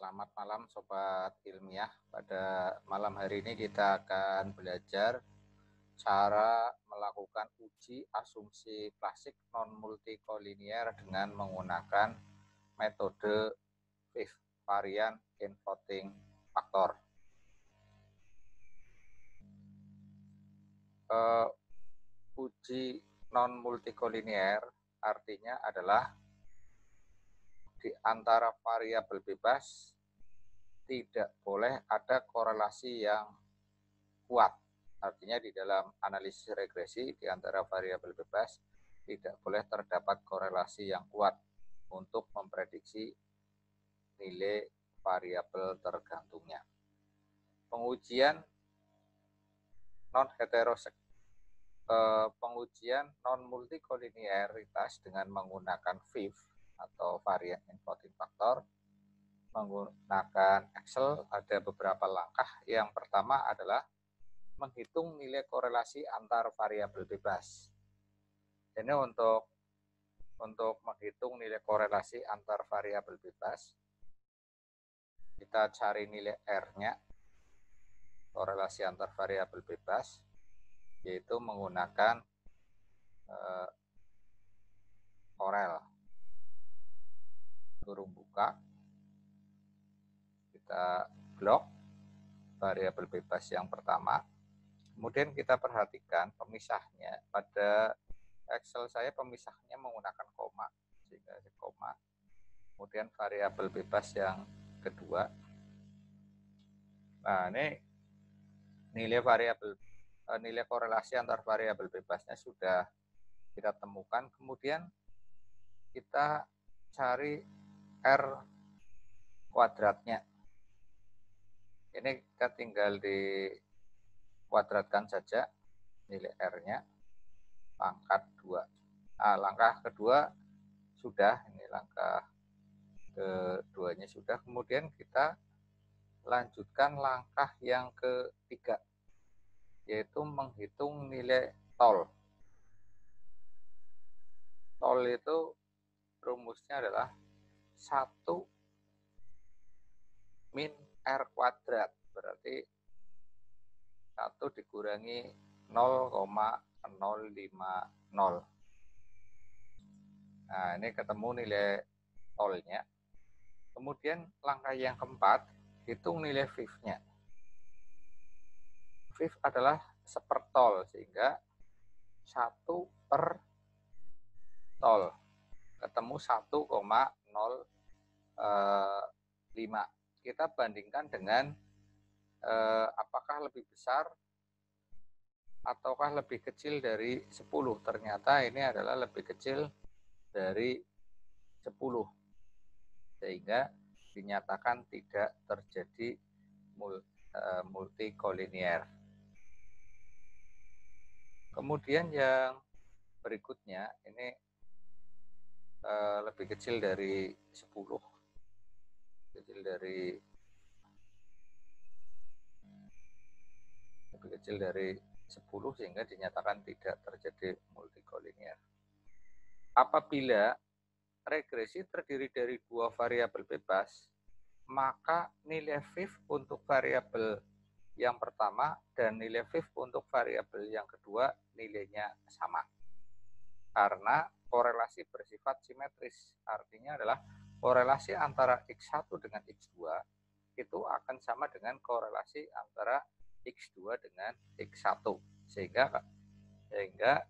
Selamat malam Sobat Ilmiah. Pada malam hari ini kita akan belajar cara melakukan uji asumsi klasik non-multikolinear dengan menggunakan metode fifth variant inverting factor. Uji non-multikolinear artinya adalah di antara variabel bebas tidak boleh ada korelasi yang kuat. Artinya di dalam analisis regresi di antara variabel bebas tidak boleh terdapat korelasi yang kuat untuk memprediksi nilai variabel tergantungnya. Pengujian non-multikolinearitas dengan menggunakan fifth atau variant inverting factor menggunakan Excel ada beberapa langkah. Yang pertama adalah menghitung nilai korelasi antar variabel bebas. Ini untuk menghitung nilai korelasi antar variabel bebas, kita cari nilai R-nya, korelasi antar variabel bebas, yaitu menggunakan korel kurung buka. Kita blok variabel bebas yang pertama. Kemudian kita perhatikan pemisahnya. Pada Excel saya pemisahnya menggunakan koma, sehingga koma. Kemudian variabel bebas yang kedua. Nah, ini nilai korelasi antar variabel bebasnya sudah kita temukan. Kemudian kita cari R kuadratnya. Ini kita tinggal di kuadratkan saja nilai R-nya, pangkat 2. Nah, langkah kedua sudah, ini langkah keduanya sudah. Kemudian kita lanjutkan langkah yang ketiga, yaitu menghitung nilai tol. Tol itu rumusnya adalah 1 min R kuadrat, berarti 1 dikurangi 0,050. Nah, ini ketemu nilai tolnya. Kemudian langkah yang keempat, hitung nilai fifth-nya. Fifth adalah sepertol, sehingga 1 per tol. Ketemu 1,05. Kita bandingkan dengan apakah lebih besar ataukah lebih kecil dari 10. Ternyata ini adalah lebih kecil dari 10. Sehingga dinyatakan tidak terjadi multikolinear. Kemudian yang berikutnya ini lebih kecil dari 10. Lebih kecil dari 10 sehingga dinyatakan tidak terjadi multikolinear. Apabila regresi terdiri dari 2 variabel bebas, maka nilai fifth untuk variabel yang pertama dan nilai fifth untuk variabel yang kedua nilainya sama. Karena korelasi bersifat simetris, artinya adalah korelasi antara X1 dengan X2 itu akan sama dengan korelasi antara X2 dengan X1, sehingga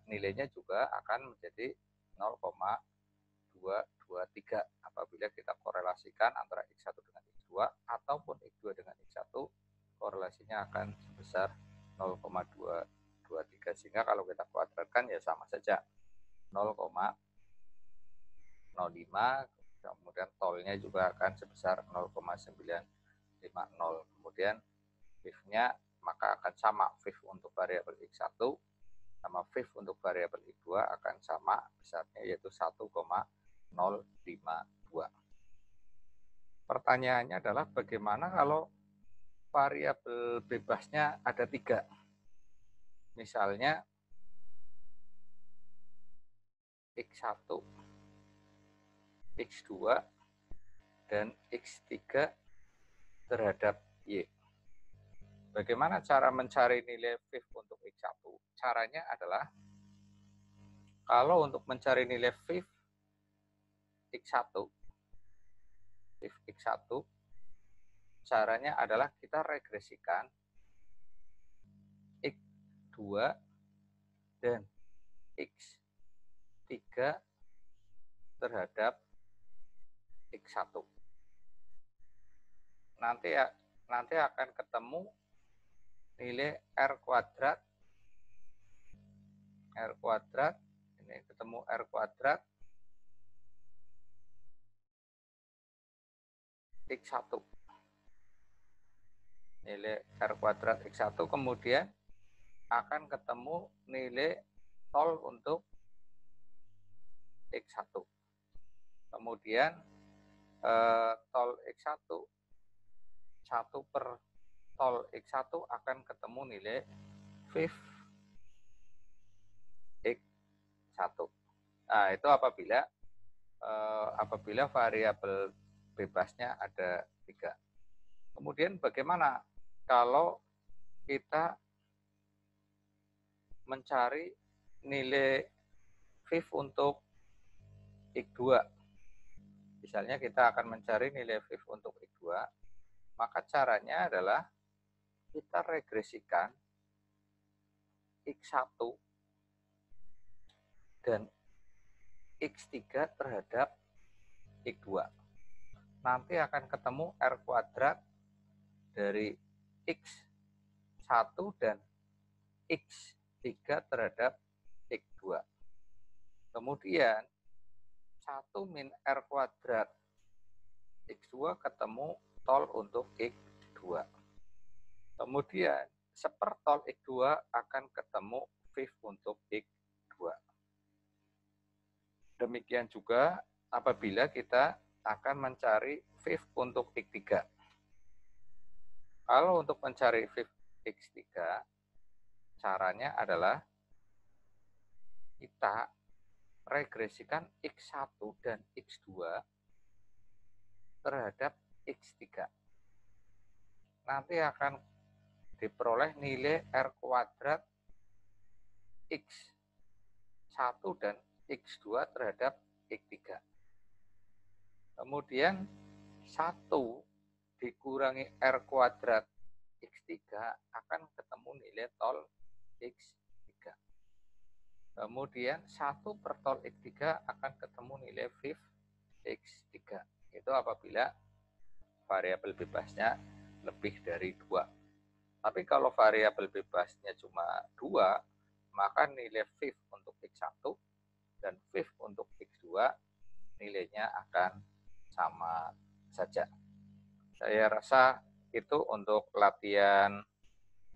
nilainya juga akan menjadi 0,223 apabila kita korelasikan antara X1 dengan X2 ataupun X2 dengan X1, korelasinya akan sebesar 0,223, sehingga kalau kita kuadratkan ya sama saja 0,05, kemudian tolnya juga akan sebesar 0,950. Kemudian fifth-nya maka akan sama, fifth untuk variabel X1 sama fifth untuk variabel X2 akan sama besarnya, yaitu 1,052. Pertanyaannya adalah bagaimana kalau variabel bebasnya ada 3? Misalnya X1, X2, dan X3 terhadap Y. Bagaimana cara mencari nilai VIF untuk X1? Caranya adalah, kalau untuk mencari nilai VIF X1, caranya adalah kita regresikan X2 dan X3 terhadap X1. Nanti akan ketemu nilai R kuadrat, ini ketemu R kuadrat X1. Nilai R kuadrat X1, kemudian akan ketemu nilai tol untuk X1. Kemudian tol X1, 1 per tol X1 akan ketemu nilai VIF X1. Nah, itu apabila variabel bebasnya ada 3. Kemudian bagaimana kalau kita mencari nilai VIF untuk X2? Misalnya kita akan mencari nilai VIF untuk X2, maka caranya adalah kita regresikan X1 dan X3 terhadap X2. Nanti akan ketemu R kuadrat dari X1 dan X3 terhadap X2. Kemudian 1 min R kuadrat X2 ketemu tol untuk X2. Kemudian sepertol X2 akan ketemu VIF untuk X2. Demikian juga apabila kita akan mencari VIF untuk X3. Kalau untuk mencari VIF X3, caranya adalah kita regresikan X1 dan X2 terhadap X3. Nanti akan diperoleh nilai R kuadrat X1 dan X2 terhadap X3. Kemudian 1 dikurangi R kuadrat X3 akan ketemu nilai tol X3. Kemudian 1 per tol X3 akan ketemu nilai VIF X3. Itu apabila variabel bebasnya lebih dari 2. Tapi kalau variabel bebasnya cuma 2, maka nilai VIF untuk X1 dan VIF untuk X2 nilainya akan sama saja. Saya rasa itu untuk latihan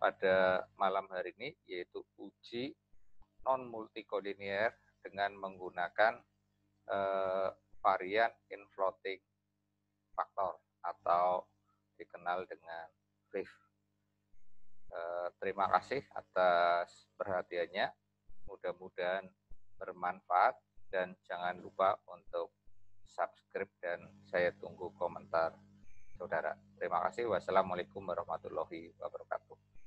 pada malam hari ini, yaitu uji non-multikolinear dengan menggunakan varian infloating factor atau dikenal dengan VIF. Terima kasih atas perhatiannya. Mudah-mudahan bermanfaat dan jangan lupa untuk subscribe dan saya tunggu komentar saudara. Terima kasih. Wassalamualaikum warahmatullahi wabarakatuh.